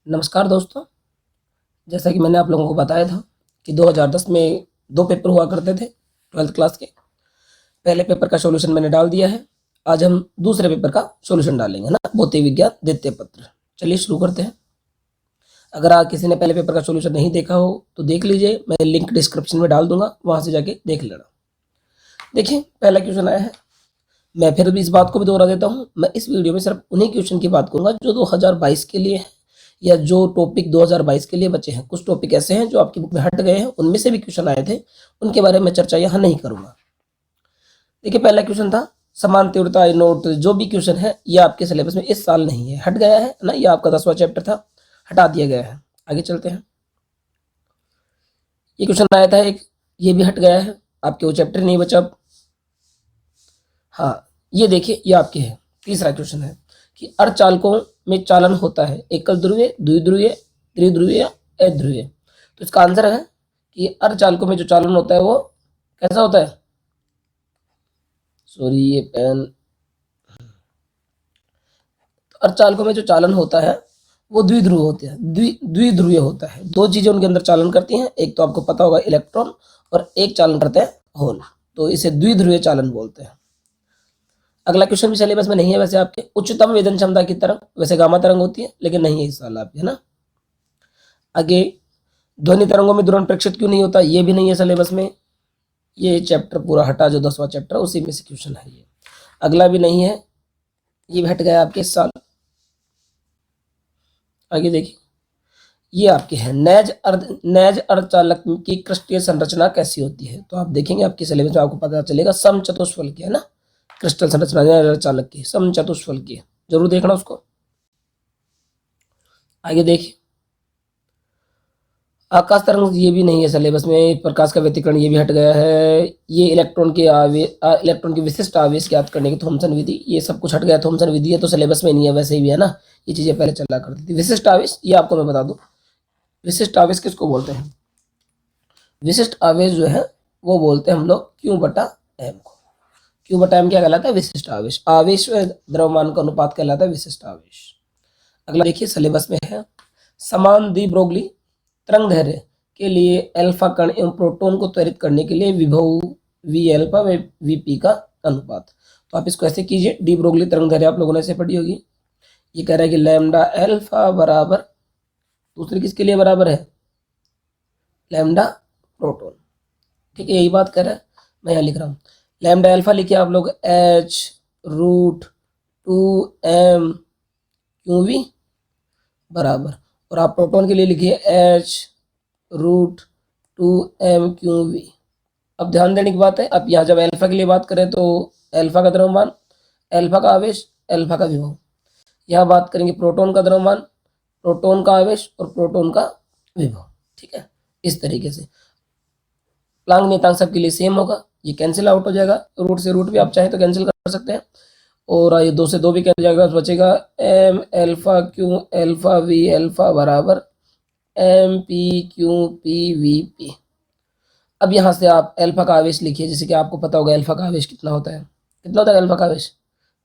नमस्कार दोस्तों। जैसा कि मैंने आप लोगों को बताया था कि 2010 में 2 पेपर हुआ करते थे 12th क्लास के। पहले पेपर का सॉल्यूशन मैंने डाल दिया है। आज हम दूसरे पेपर का सॉल्यूशन डालेंगे ना, भौतिक विज्ञान द्वितीय पत्र। चलिए शुरू करते हैं। अगर आप किसी ने पहले पेपर का सॉल्यूशन नहीं देखा हो तो देख लीजिए, मैं लिंक डिस्क्रिप्शन में डाल दूंगा, वहां से जाके देख लेना। देखिए पहला क्वेश्चन आया है। मैं फिर भी इस बात को भी दोहरा देता हूँ, मैं इस वीडियो में सिर्फ उन्हीं क्वेश्चन की बात करूंगा जो 2022 के लिए है, या जो टॉपिक 2022 के लिए बचे हैं। कुछ टॉपिक ऐसे हैं जो आपकी बुक में हट गए हैं, उनमें से भी क्वेश्चन आए थे, उनके बारे में चर्चा यहाँ नहीं करूंगा। देखिए पहला क्वेश्चन था समान तीव्रता नोट। जो भी क्वेश्चन है ये आपके सिलेबस में इस साल नहीं है, हट गया है ना। ये आपका 10वां चैप्टर था, हटा दिया गया है। आगे चलते हैं। ये क्वेश्चन आया था एक, ये भी हट गया है, आपके वो चैप्टर नहीं बचा अब। हाँ, ये देखिए ये आपके है। तीसरा क्वेश्चन है कि अर्धचालकों में चालन होता है एकल ध्रुवीय, द्विध्रुवीय, त्रिध्रुवीय, अध्रुवीय। तो इसका आंसर है कि अर्धचालकों में जो चालन होता है वो कैसा होता है। सॉरी ये पेन। तो अर्धचालकों में जो चालन होता है वो द्विध्रुव होते हैं, द्विध्रुवीय होता है। दो चीजें उनके अंदर चालन करती हैं, एक तो आपको पता होगा इलेक्ट्रॉन, और एक चालन करते हैं होल। तो इसे द्विध्रुवीय चालन बोलते हैं। अगला क्वेश्चन भी सिलेबस में नहीं है वैसे आपके। उच्चतम वेदन क्षमता की तरंग, वैसे गामा तरंग होती है लेकिन नहीं है इस साल आपके, है ना। आगे ध्वनि तरंगों में ध्रुवण प्रेक्षित क्यों नहीं होता, ये भी नहीं है सिलेबस में। ये चैप्टर पूरा हटा, जो 10वां चैप्टर उसी में से क्वेश्चन है ये। अगला भी नहीं है, ये भी हट गया आपके इस साल। आगे देखिए ये आपके है नैज अर्धचालक की क्रिस्टलीय संरचना कैसी होती है। तो आप देखेंगे आपके सिलेबस में आपको पता चलेगा समचतुष्फल की, है ना। क्रिस्टल संरचना नैज अर्धचालक की समचतुष्फल की, जरूर देखना उसको। आगे देखिए आकाश तरंग, ये भी नहीं है सिलेबस में। प्रकाश का व्यतिकरण, ये भी हट गया है। ये इलेक्ट्रॉन की विशिष्ट आवेश ज्ञात करने की थॉमसन विधि, ये सब कुछ हट गया। थॉमसन विधि है तो सिलेबस में नहीं है वैसे भी, है ना। ये चीजें पहले चला करती थी। विशिष्ट आवेश, ये आपको मैं बता दूं, विशिष्ट आवेश किसको बोलते हैं। विशिष्ट आवेश जो है वो बोलते हैं हम लोग Q/m को। Q/m क्या कहलाता है, विशिष्ट आवेश। आवेश व द्रव्यमान का अनुपात कहलाता है विशिष्ट आवेश। अगला देखिए सिलेबस में है समान दी ब्रोगली तरंग दैर्ध्य के लिए अल्फा कण एवं प्रोटॉन को त्वरित करने के लिए विभव वी अल्फा व वीपी का अनुपात। तो आप इसको ऐसे कीजिए, डी ब्रोगली तरंग दैर्ध्य आप लोगों ने ऐसे पढ़ी होगी। ये कह रहा है कि लैम्डा अल्फा बराबर, दूसरे किसके लिए बराबर है, लैम्डा प्रोटॉन। ठीक है, यही बात कर रहा है। मैं यहाँ लिख रहा हूँ लैम्डा अल्फा, लिखिए आप लोग h√2m/v बराबर, और आप प्रोटॉन के लिए लिखिए h√2m/v। अब ध्यान देने की बात है, अब यहाँ जब अल्फा के लिए बात करें तो अल्फा का द्रव्यमान, अल्फा का आवेश, अल्फा का विभव। यहाँ बात करेंगे प्रोटॉन का द्रव्यमान, प्रोटॉन का आवेश और प्रोटॉन का विभव। ठीक है, इस तरीके से प्लांक नियतांक सबके लिए सेम होगा। ये कैंसिल आउट हो जाएगा, रूट से रूट भी आप चाहे तो कैंसिल कर सकते हैं, और ये 2 से 2 भी कैंसिल जाएगा, बचेगा m alpha Q alpha V alpha बराबर m/p/q/p/v/p। अब यहाँ से आप अल्फा का आवेश लिखिए, जैसे कि आपको पता होगा अल्फा का आवेश कितना होता है। कितना होता है अल्फा का आवेश,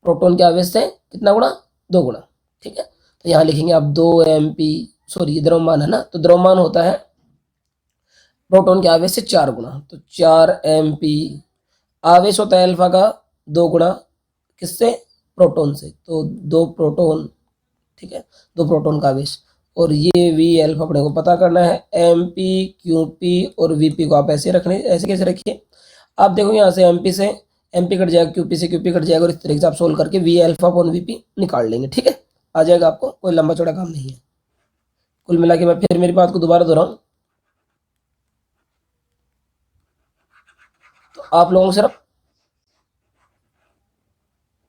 प्रोटॉन के आवेश से कितना गुणा, 2 गुणा। ठीक है, तो यहाँ लिखेंगे आप 2 mp, सॉरी द्रव्यमान है ना, तो द्रव्यमान होता है प्रोटॉन के आवेश से 4 गुणा, तो 4 mp। आवेश होता है अल्फा का 2 गुणा किससे, प्रोटॉन से, तो 2 प्रोटॉन। ठीक है, 2 प्रोटॉन का आवेश, और ये वी अल्फा अपने को पता करना है, mp/q/p और vp को आप ऐसे रखने, ऐसे कैसे रखिए, आप देखो यहाँ से mp से mp कट जाएगा, qp से qp कट जाएगा, और इस तरीके से आप सोल्व करके वी अल्फा अपॉन vp निकाल लेंगे। ठीक है, आ जाएगा आपको, कोई लंबा चौड़ा काम नहीं है। कुल मिला के मैं फिर मेरी बात को दोबारा दोहराऊं तो आप लोगों को सिर्फ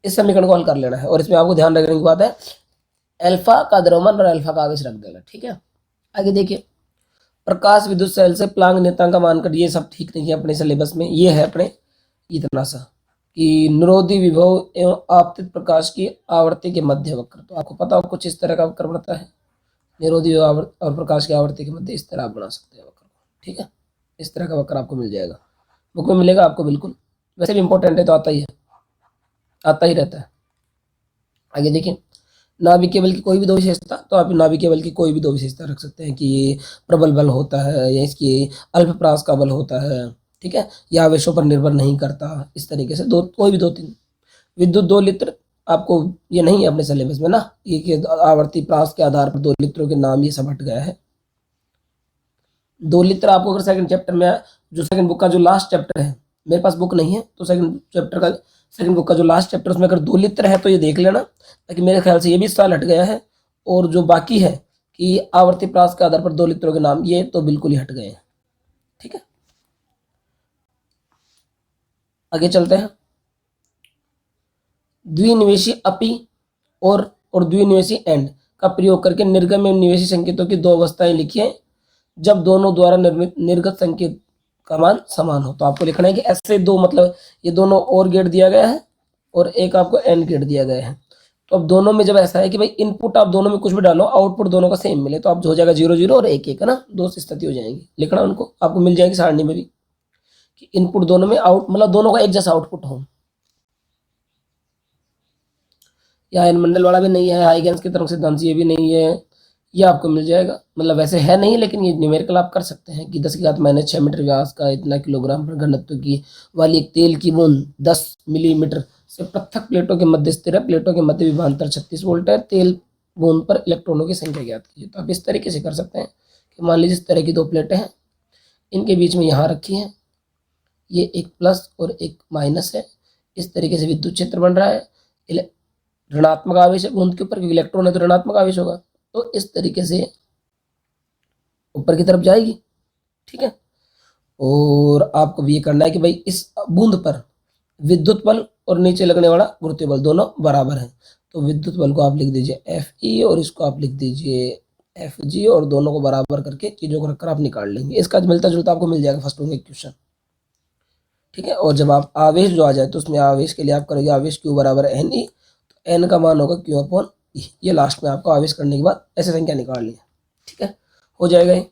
इस समीकरण को हल कर लेना है, और इसमें आपको ध्यान रखने की बात है अल्फा का द्रव्यमान और अल्फा का आवेश रख देना। ठीक है, आगे देखिए प्रकाश विद्युत सेल से प्लांक नियतांक का मान कर, ये सब ठीक नहीं है अपने सिलेबस में। ये है अपने इतना सा कि निरोधी विभव एवं आपतित प्रकाश की आवृत्ति के मध्य वक्र। तो आपको पता हो कुछ इस तरह का वक्र बनता है, निरोधी और प्रकाश की आवृत्ति के मध्य, इस तरह आप बना सकते हैं वक्र को। ठीक है, इस तरह का वक्र आपको मिल जाएगा, बुक में मिलेगा आपको बिल्कुल। वैसे भी इंपॉर्टेंट है तो आता ही है, आता ही रहता है। आगे देखिए नाभिकीय बल की कोई भी दो विशेषता, तो आप नाभिकीय बल की कोई भी दो विशेषता रख सकते हैं कि ये प्रबल बल होता है या इसकी अल्पप्रास का बल होता है, ठीक है, या आवेशों पर निर्भर नहीं करता, इस तरीके से दो कोई भी दो तीन। विद्युत 2 लित्र आपको ये नहीं है अपने सिलेबस में ना, ये कि आवर्ती प्रास के आधार पर 2 लित्रों के नाम ये सब हट गया है। 2 लित्र आपको अगर सेकंड चैप्टर में, जो सेकंड बुक का जो लास्ट चैप्टर है, मेरे पास बुक नहीं है तो सेकंड चैप्टर का, सेकंड बुक का जो लास्ट चैप्टर उसमें अगर 2 लित्र है तो ये देख लेना, ताकि मेरे ख्याल से ये भी साल हट गया है। और जो बाकी है कि आवर्ती प्रास के आधार पर 2 लित्रों के नाम, ये तो बिल्कुल ही हट गए हैं, ठीक है। आगे चलते हैं। द्विनिवेशी अपी और द्विनिवेशी एंड का प्रयोग करके निर्गम एवं निवेशी संकेतों की दो अवस्थाएं लिखिए जब दोनों द्वारा निर्मित निर्गत संकेत का मान समान हो। तो आपको लिखना है कि ऐसे दो, मतलब ये दोनों और गेट दिया गया है और एक आपको एंड गेट दिया गया है। तो अब दोनों में जब ऐसा है कि भाई इनपुट आप दोनों में कुछ भी डालो, आउटपुट दोनों का सेम मिले, तो आप हो जाएगा 0 0 और 1 1 है ना, दो स्थिति हो जाएंगी। लिखना उनको, आपको मिल जाएगी सारणी में भी कि इनपुट दोनों में आउट, मतलब दोनों का एक जैसा आउटपुट हो। या आयन मंडल वाला भी नहीं है, हाइगेंस की तरंग सिद्धांत ये भी नहीं है, ये आपको मिल जाएगा। मतलब वैसे है नहीं, लेकिन ये न्यूमेरिकल आप कर सकते हैं कि 10⁻⁶ मीटर व्यास का इतना किलोग्राम पर घनत्व की वाली एक तेल की बूंद 10 मिलीमीटर से पृथक प्लेटों के मध्य स्थिर है। प्लेटों के मध्य विभवांतर 36 वोल्ट है। तेल बूंद पर इलेक्ट्रॉनों की संख्या ज्ञात कीजिए। तो आप इस तरीके से कर सकते हैं कि मान लीजिए इस तरह की दो प्लेटें हैं, इनके बीच में यहाँ रखी है, ये एक प्लस और एक माइनस है। इस तरीके से विद्युत क्षेत्र बन रहा है। ऋणात्मक आवेश है बूंद के ऊपर, क्योंकि इलेक्ट्रॉन है तो ऋणात्मक आवेश होगा। तो इस तरीके से ऊपर की तरफ जाएगी, ठीक है। और आपको भी ये करना है कि भाई इस बूंद पर विद्युत बल और नीचे लगने वाला गुरुत्वीय बल दोनों बराबर है। तो विद्युत बल को आप लिख दीजिए Fe और इसको आप लिख दीजिए Fg, और दोनों को बराबर करके चीजों को रखकर आप निकाल लेंगे। इसका मिलता जुलता आपको मिल जाएगा फर्स्ट होंगे क्वेश्चन, ठीक है। और जब आप आवेश जो आ जाए तो उसमें आवेश के लिए आप करोगे आवेश Q बराबर NE, तो N का मान होगा Q अपॉन E। ये लास्ट में आपको आवेश करने के बाद ऐसे संख्या निकालनी है, ठीक है। हो जाएगा ये,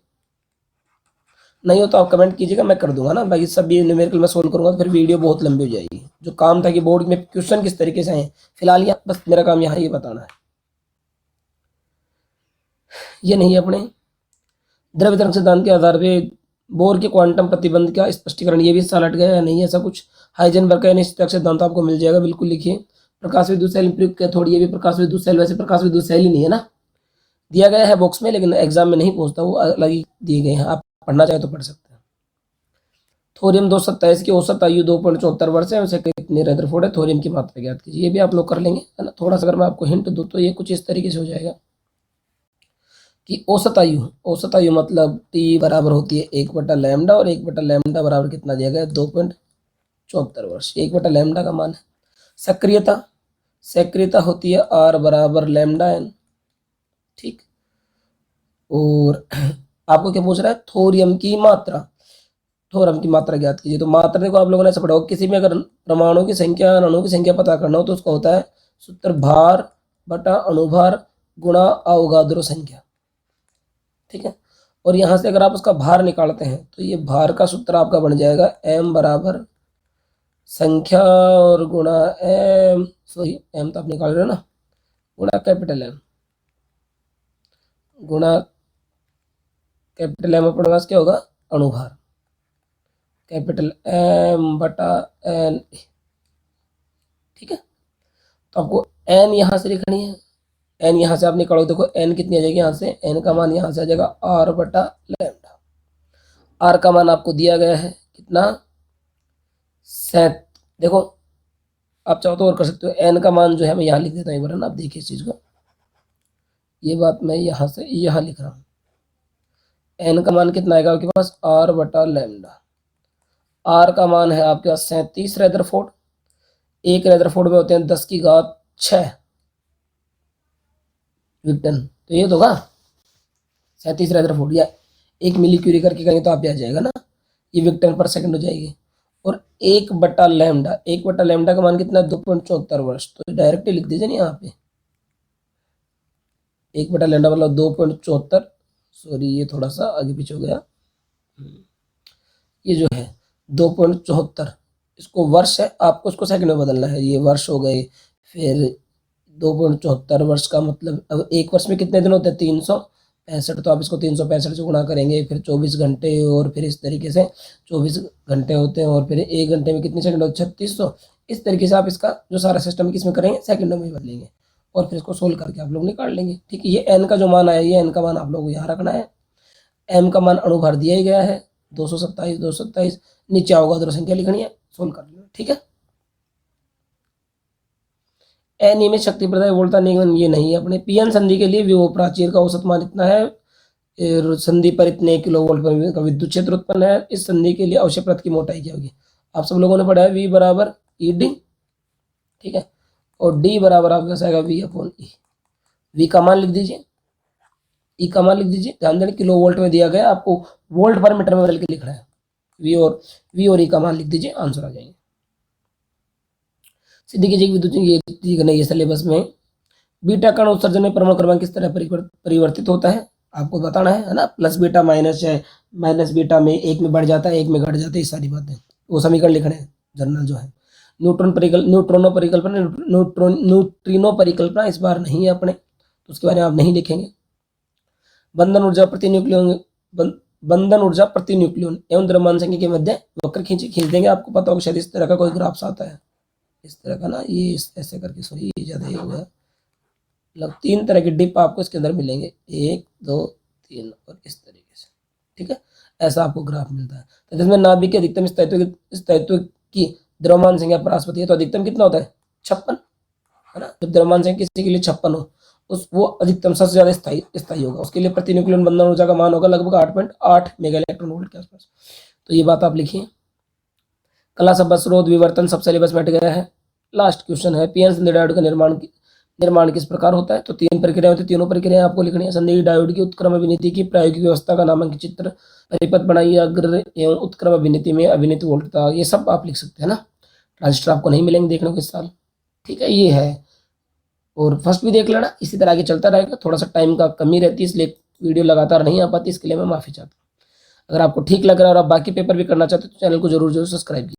नहीं हो तो आप कमेंट कीजिएगा, मैं कर दूंगा ना। बाकी सब ये न्यूमेरिकल मैं सोल्व करूंगा तो फिर वीडियो बहुत लंबी हो जाएगी। जो काम था कि बोर्ड में क्वेश्चन किस तरीके से आए, फिलहाल ये बस मेरा काम यहाँ ये बताना है। ये नहीं है अपने द्रव्य तरंग सिद्धांत के आधार पे बोर के क्वांटम प्रतिबंध का स्पष्टीकरण, ये भी साल हट गया है, नहीं ऐसा कुछ। हाइजेनबर्ग का अनिश्चितता सिद्धांत आपको मिल जाएगा, बिल्कुल लिखिए। प्रकाश विद्युत सेल प्रयुक्त क्या, थोड़ी ये भी प्रकाश विद्युत सेल, वैसे प्रकाश विद्युत सेल ही नहीं है ना, दिया गया है बॉक्स में, लेकिन एग्जाम में नहीं पहुंचता, वो अलग ही दिए गए हैं। आप पढ़ना चाहे तो पढ़ सकते हैं। थोरियम 227 की औसत आयु 2.74 वर्ष है, उसे कितनी रदरफोर्ड है, थोरियम की मात्रा ज्ञात कीजिए। ये भी आप लोग कर लेंगे, है ना। थोड़ा सा अगर मैं आपको हिंट दूं तो ये कुछ इस तरीके से हो जाएगा कि औसत आयु मतलब T बराबर होती है 1/λ, और 1/λ बराबर कितना दिया गया है 2.74 वर्ष। 1/λ का मान है। सक्रियता होती है R बराबर λN, ठीक। और आपको क्या पूछ रहा है, थोरियम की मात्रा ज्ञात कीजिए। तो मात्रा देखो आप लोगों ने ऐसा पढ़ा होगा, किसी में अगर परमाणु की संख्या, अणु की संख्या पता करना हो तो उसका होता है सूत्र भार बटा अणुभार गुणा अवोगाद्रो संख्या, ठीक है। और यहाँ से अगर आप उसका भार निकालते हैं तो ये भार का सूत्र आपका बन जाएगा m बराबर संख्या और गुणा m, सॉरी m तो आप निकाल रहे हो ना, गुणा कैपिटल M, गुणा कैपिटल M अपने पास क्या होगा अणुभार, कैपिटल M बटा N, ठीक है। तो आपको N यहाँ से लिखनी है, N यहाँ से आप निकालो, देखो N कितनी आ जाएगी, यहाँ से N का मान यहाँ से आ जाएगा R बटा लैम्डा। R का मान आपको दिया गया है कितना, 7। देखो आप चाहो तो और कर सकते हो। N का मान जो है मैं यहाँ लिख देता हूँ एक बार ना, आप देखिए इस चीज़ को। ये बात मैं यहाँ से यहाँ लिख रहा हूँ। N का मान कितना आएगा आपके पास, R बटा लैम्डा। R का मान है आपके पास 37 रदरफोर्ड। एक रदरफोर्ड में होते हैं 10⁶ विक्टन, तो ये तो होगा 37 रदरफोर्ड, या 1 मिली क्यूरी करके करेंगे तो आप आ जाएगा ना, ये विक्टन पर सेकंड हो जाएगी। और 1/λ का मान कितना है 2.74 वर्ष, तो डायरेक्ट लिख दीजिए ना यहाँ पे 1/λ मतलब 2.74, सॉरी ये थोड़ा सा आगे पीछे हो गया, ये जो है 2.74 इसको वर्ष है, आपको इसको सेकंड में बदलना है। ये वर्ष हो गए, फिर 2.74 वर्ष का मतलब, अब एक वर्ष में कितने दिन होते हैं? 365। तो आप इसको 365 से गुणा करेंगे, फिर 24 घंटे, और फिर इस तरीके से 24 घंटे होते हैं, और फिर एक घंटे में कितने सेकंड होते हैं? 3600। इस तरीके से आप इसका जो सारा सिस्टम किसमें करेंगे? सेकंडों में बदलेंगे, और फिर इसको सोल्व करके आप लोग निकाल लेंगे। ठीक है, ये एन का जो मान आया, ये एन का मान आप लोग को यहाँ रखना है। एम का मान अणुभार दिया ही गया है 227, नीचे आओगे तो संख्या लिखनी है, सोल्व कर लेना। ठीक है, अनियमित शक्ति प्रदाय वोल्टा निगमन ये नहीं है अपने। पीएन संधि के लिए विभव प्राचीर का औसत मान इतना है, संधि पर इतने किलो वोल्ट पर का विद्युत क्षेत्र उत्पन्न है। इस संधि के लिए अवश्य प्रत की मोटाई क्या होगी? आप सब लोगों ने पढ़ा है वी बराबर ई डी। ठीक है, और डी बराबर आपका कैसा आएगा? We upon E. वी का मान लिख दीजिए, ई का मान लिख दीजिए। ध्यान देना किलो वोल्ट में दिया गया, आपको वोल्ट पर मीटर में बदल के लिखना है। वी और ई का मान लिख दीजिए, आंसर आ जाएंगे। सीधी कीजिए विद्युत ये नहीं है सिलेबस में। बीटा कण उत्सर्जन में परमाणु क्रमांक किस तरह परिवर्तित होता है? आपको बताना है ना। प्लस बीटा माइनस है, माइनस बीटा में एक में बढ़ जाता है, एक में घट जाता है, ये सारी बातें वो समीकरण लिखने हैं जनरल जो है। न्यूट्रिनो परिकल्पना इस बार नहीं है अपने, तो उसके बारे में आप नहीं लिखेंगे। बंधन ऊर्जा प्रति न्यूक्लियन, बंधन ऊर्जा प्रति न्यूक्लियन एवं द्रव्यमान संख्या के मध्य वक्र खींच देंगे। आपको पता होगा शायद इस तरह का कोई ग्राफ्स आता है, इस तरह का ना, ये ऐसे करके, सॉरी ये ज़्यादा ही हो गया। मतलब 3 तरह के डिप आपको इसके अंदर मिलेंगे, 1 2 3 और इस तरीके से। ठीक है, ऐसा आपको ग्राफ मिलता है। तो जिसमें नाभिक के अधिकतम स्थायित्व की द्रव्यमान संख्या परास्पति है, तो अधिकतम कितना होता है? 56, है ना। जब द्रव्यमान संख्या किसी के लिए 56 हो, वो अधिकतम सबसे ज्यादा स्थायी होगा। उसके लिए प्रति न्यूक्लियन बंधन ऊर्जा का मान होगा लगभग 8.8 मेगा इलेक्ट्रॉन वोल्ट के आसपास। तो ये बात आप लिखिए। कला सब स्रोत विवर्तन सब सिलेबस में हट गया है। लास्ट क्वेश्चन है, पीएन संधि डायोड का निर्माण किस प्रकार होता है? तो 3 प्रक्रियाएं होती है, तीनों प्रक्रियाएं आपको लिखनी है। संधि डायोड की उत्क्रम अभिनीति की प्रायोगिक व्यवस्था का नामांकित चित्र, परिपथ बनाइए, अग्र एवं उत्क्रम अभिनीति में अभिनीत वोल्टता, ये सब आप लिख सकते हैं ना। ट्रांजिस्टर आपको नहीं मिलेंगे देखने को इस साल। ठीक है, ये है। और फर्स्ट भी देख लेना, इसी तरह आगे चलता रहेगा। थोड़ा सा टाइम का कमी रहती है, इसलिए वीडियो लगातार नहीं आ पाती, इसके लिए मैं माफ़ी चाहता हूँ। अगर आपको ठीक लग रहा है और आप बाकी पेपर भी करना चाहते हो तो चैनल को जरूर सब्सक्राइब कीजिए।